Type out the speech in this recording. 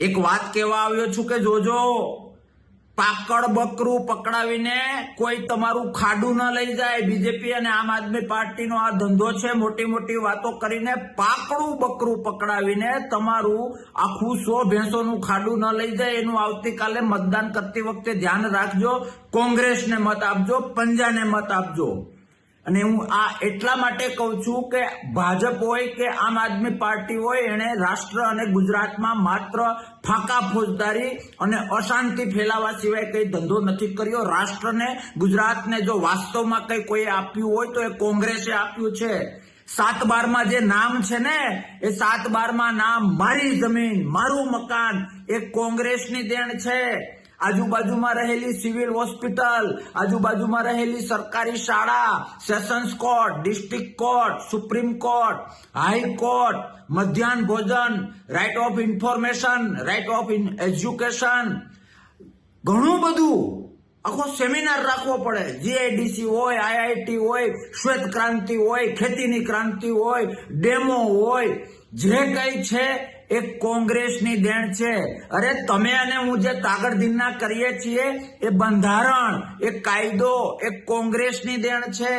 એક વાત કહેવા આવ્યો છું કે જોજો પાકડ બકરું પકડાવીને કોઈ તમારું ખાડું ન લઈ જાય। બીજેપી અને આમ આદમી પાર્ટીનો આ ધંધો છે, મોટી મોટી વાતો કરીને પાકડું બકરું પકડાવીને તમારું આખું 100 ભેંસોનું ખાડું ન લઈ જાય। એનું આવતીકાલે મતદાન કરતી વખતે ધ્યાન રાખજો। કોંગ્રેસને મત આપજો, પંજાને મત આપજો। અને હું આ એટલા માટે કહું છું કે ભાજપ હોય કે આમ આદમી પાર્ટી હોય, એણે રાષ્ટ્ર અને ગુજરાતમાં માત્ર ફાંકા ફોજદારી અને અશાંતિ ફેલાવા સિવાય કઈ ધંધો નથી કર્યો। રાષ્ટ્રને, ગુજરાતને જો વાસ્તવમાં કઈ કોઈ આપ્યું હોય તો એ કોંગ્રેસે આપ્યું છે। 7/12 જે નામ છે ને, એ 7/12 નામ, મારી જમીન, મારું મકાન, એ કોંગ્રેસની દેણ છે। આજુબાજુમાં રહેલી સિવિલ હોસ્પિટલ, આજુબાજુમાં રહેલી સરકારી શાળા, sessions court, district court, supreme court, high court, મધ્યાહન ભોજન, right of information, right of education, ઘણું બધું આખો સેમિનાર રાખવો પડે। જીઆઈડીસી હોય, આઈઆઈટી હોય, શ્વેત ક્રાંતિ હોય, ખેતીની ક્રાંતિ હોય, ડેમો હોય, જે કઈ છે એ કોંગ્રેસની દેણ છે। અરે તમે અને હું જે તાગડધીનના કરીએ છીએ, એ બંધારણ, એ કાયદો, એ કોંગ્રેસની દેણ છે।